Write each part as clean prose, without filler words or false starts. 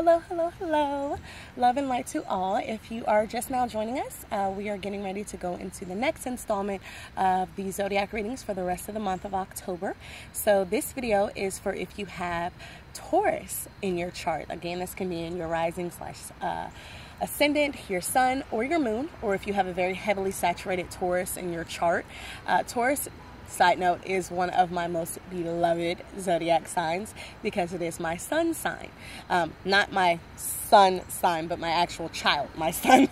Hello, hello, hello. Love and light to all. If you are just now joining us, we are getting ready to go into the next installment of the zodiac readings for the rest of the month of October. So this video is for if you have Taurus in your chart. Again, this can be in your rising slash ascendant, your sun, or your moon, or if you have a very heavily saturated Taurus in your chart. Taurus, side note, is one of my most beloved zodiac signs because it is my sun sign. Not my sun sign, but my actual child, my son,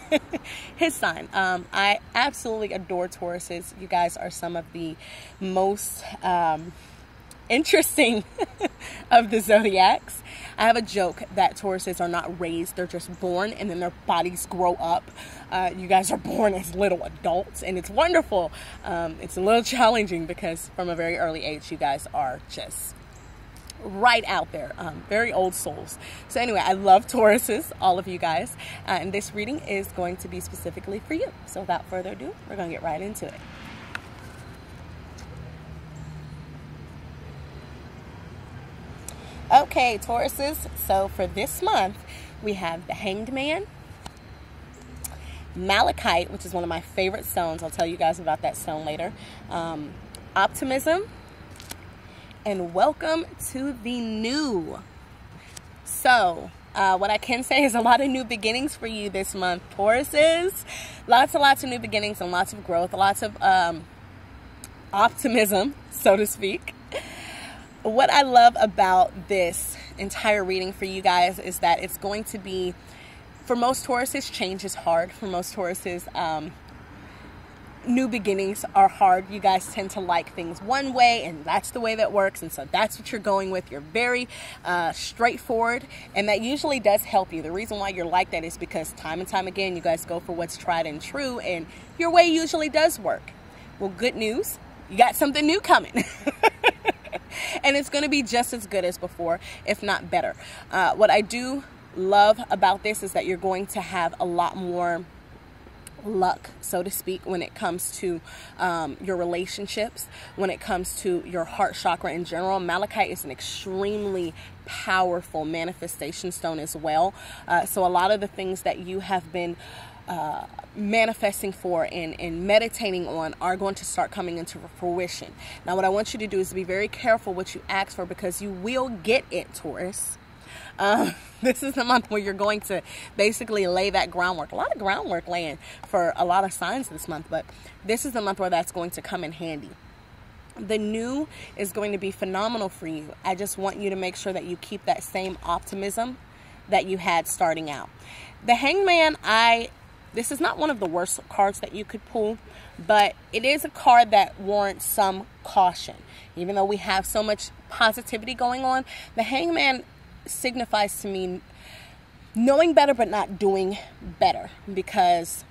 his sign. I absolutely adore Tauruses. You guys are some of the most interesting of the zodiacs. I have a joke that Tauruses are not raised, they're just born, and then their bodies grow up. You guys are born as little adults, and it's wonderful. It's a little challenging because from a very early age, you guys are just right out there, very old souls. So anyway, I love Tauruses, all of you guys, and this reading is going to be specifically for you. So without further ado, we're going to get right into it. Okay, Tauruses, so for this month, we have the Hanged Man, Malachite, which is one of my favorite stones. I'll tell you guys about that stone later. Optimism, and welcome to the new. So, what I can say is a lot of new beginnings for you this month, Tauruses. Lots and lots of new beginnings and lots of growth, lots of optimism, so to speak. What I love about this entire reading for you guys is that it's going to be, for most Tauruses, change is hard. For most Tauruses, new beginnings are hard. You guys tend to like things one way, and that's the way that works, and so that's what you're going with. You're very straightforward, and that usually does help you. The reason why you're like that is because time and time again, you guys go for what's tried and true, and your way usually does work. Well, good news, you got something new coming. And it's going to be just as good as before, if not better. What I do love about this is that you're going to have a lot more luck, so to speak, when it comes to your relationships, when it comes to your heart chakra in general. Malachite is an extremely powerful manifestation stone as well. So a lot of the things that you have been manifesting for and meditating on are going to start coming into fruition. Now, what I want you to do is be very careful what you ask for, because you will get it, Taurus. This is the month where you're going to basically lay that groundwork. A lot of groundwork laying for a lot of signs this month, but this is the month where that's going to come in handy. The new is going to be phenomenal for you. I just want you to make sure that you keep that same optimism that you had starting out. The Hangman, this is not one of the worst cards that you could pull, but it is a card that warrants some caution. Even though we have so much positivity going on, the Hangman signifies to me knowing better but not doing better, because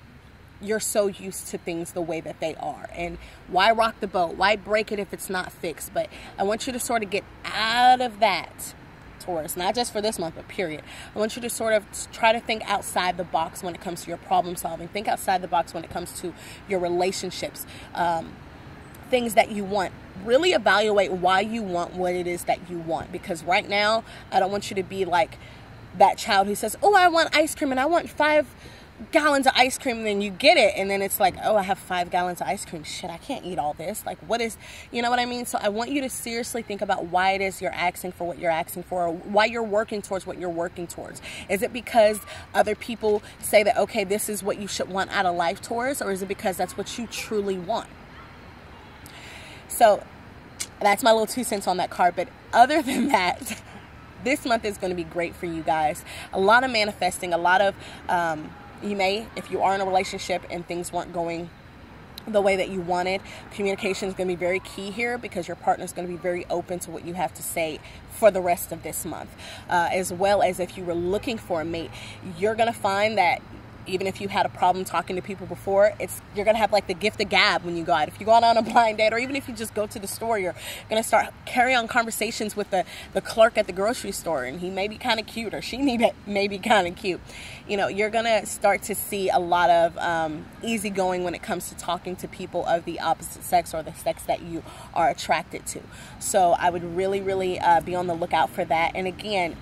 you're so used to things the way that they are. And why rock the boat? Why break it if it's not fixed? But I want you to sort of get out of that, Taurus, not just for this month, but period. I want you to sort of try to think outside the box when it comes to your problem solving. Think outside the box when it comes to your relationships, things that you want. Really evaluate why you want what it is that you want, because right now, I don't want you to be like that child who says, oh, I want ice cream and I want 5 gallons of ice cream, and then you get it, and then it's like, oh, I have 5 gallons of ice cream. Shit, I can't eat all this. Like, what is, you know what I mean? So I want you to seriously think about why it is you're asking for what you're asking for, or why you're working towards what you're working towards. Is it because other people say that, okay, this is what you should want out of life, Taurus, or is it because that's what you truly want? So that's my little 2 cents on that card. But other than that, this month is going to be great for you guys. A lot of manifesting, a lot of, you may, if you are in a relationship and things weren't going the way that you wanted, communication is going to be very key here, because your partner is going to be very open to what you have to say for the rest of this month. As well as if you were looking for a mate, you're going to find that even if you had a problem talking to people before, you're going to have like the gift of gab when you go out. If you go out on a blind date, or even if you just go to the store, you're going to start carry on conversations with the clerk at the grocery store, and he may be kind of cute, or she may be kind of cute. You know, you're going to start to see a lot of easygoing when it comes to talking to people of the opposite sex, or the sex that you are attracted to. So I would really, really be on the lookout for that. And again,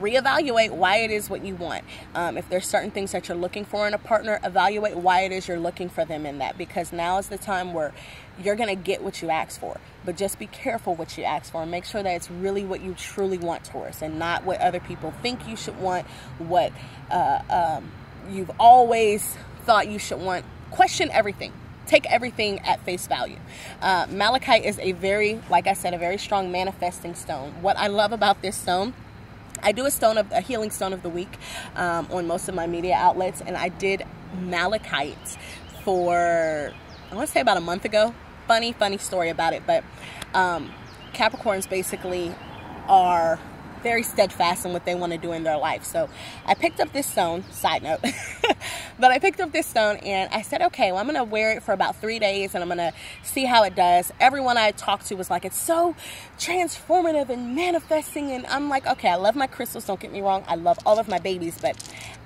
reevaluate why it is what you want. If there's certain things that you're looking for in a partner, evaluate why it is you're looking for them in that, because now is the time where you're going to get what you ask for. But just be careful what you ask for and make sure that it's really what you truly want, Taurus, and not what other people think you should want, what you've always thought you should want. Question everything. Take everything at face value. Malachite is a very, like I said, a very strong manifesting stone. What I love about this stone, I do a healing stone of the week on most of my media outlets, and I did malachite for, I want to say about a month ago. Funny story about it, but Capricorns basically are very steadfast in what they want to do in their life. So I picked up this stone, side note, but I picked up this stone and I said, okay, well, I'm going to wear it for about 3 days and I'm going to see how it does. Everyone I talked to was like, it's so transformative and manifesting. And I'm like, okay, I love my crystals. Don't get me wrong. I love all of my babies, but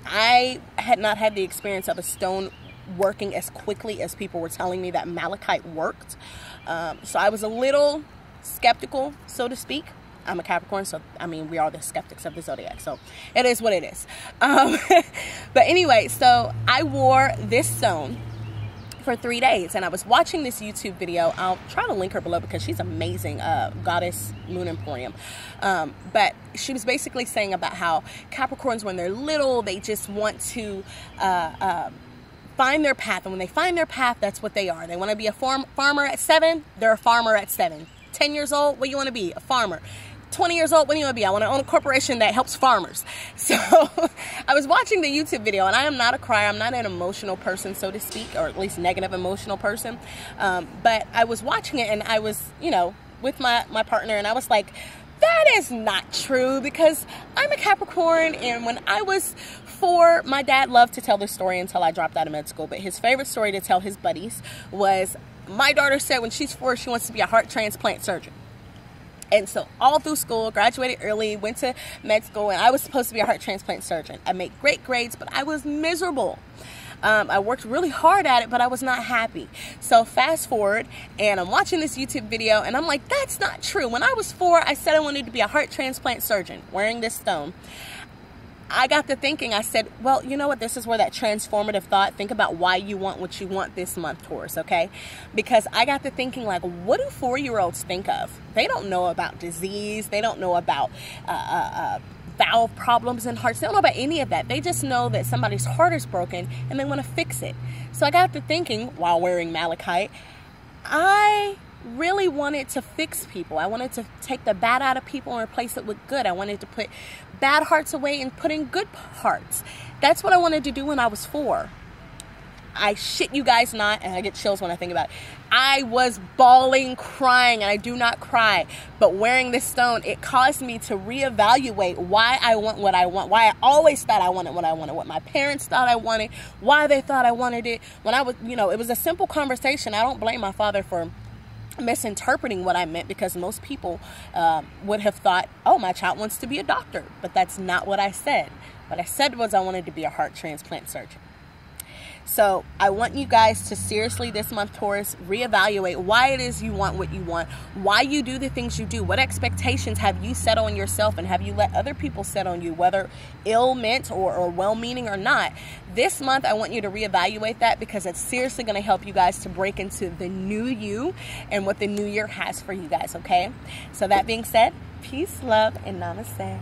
I had not had the experience of a stone working as quickly as people were telling me that malachite worked. So I was a little skeptical, so to speak. I'm a Capricorn, so I mean, we are the skeptics of the zodiac, so it is what it is. But anyway, so I wore this stone for 3 days, and I was watching this YouTube video. I'll try to link her below because she's amazing, Goddess Moon Emporium. But she was basically saying about how Capricorns, when they're little, they just want to find their path, and when they find their path, that's what they are. They want to be a farmer at 7, they're a farmer at 7. 10 years old, what do you want to be? A farmer. 20 years old, what do you want to be? I want to own a corporation that helps farmers. So I was watching the YouTube video, and I am not a crier. I'm not an emotional person, so to speak, or at least negative emotional person. But I was watching it, and I was, you know, with my partner, and I was like, that is not true, because I'm a Capricorn, and when I was 4, my dad loved to tell this story until I dropped out of med school, but his favorite story to tell his buddies was, my daughter said when she's 4, she wants to be a heart transplant surgeon. And so all through school, graduated early, went to med school, and I was supposed to be a heart transplant surgeon. I made great grades, but I was miserable. I worked really hard at it, but I was not happy. So fast forward, and I'm watching this YouTube video, and I'm like, that's not true. When I was 4, I said I wanted to be a heart transplant surgeon, wearing this stone. I got to thinking, I said, well, you know what? This is where that transformative thought, think about why you want what you want this month, Taurus, okay? Because I got to thinking, like, what do 4-year-olds think of? They don't know about disease. They don't know about valve problems in hearts. They don't know about any of that. They just know that somebody's heart is broken and they want to fix it. So I got to thinking, while wearing malachite, I really wanted to fix people. I wanted to take the bad out of people and replace it with good. I wanted to put bad hearts away and put in good hearts. That's what I wanted to do when I was 4. I shit you guys not, and I get chills when I think about it. I was bawling, crying, and I do not cry. But wearing this stone, it caused me to reevaluate why I want what I want, why I always thought I wanted what I wanted, what my parents thought I wanted, why they thought I wanted it. When I was, you know, it was a simple conversation. I don't blame my father for misinterpreting what I meant, because most people would have thought, oh, my child wants to be a doctor. But that's not what I said. What I said was I wanted to be a heart transplant surgeon. So I want you guys to seriously this month, Taurus, reevaluate why it is you want what you want, why you do the things you do, what expectations have you set on yourself, and have you let other people set on you, whether ill meant or well-meaning or not. This month, I want you to reevaluate that, because it's seriously going to help you guys to break into the new you and what the new year has for you guys, okay? So that being said, peace, love, and namaste.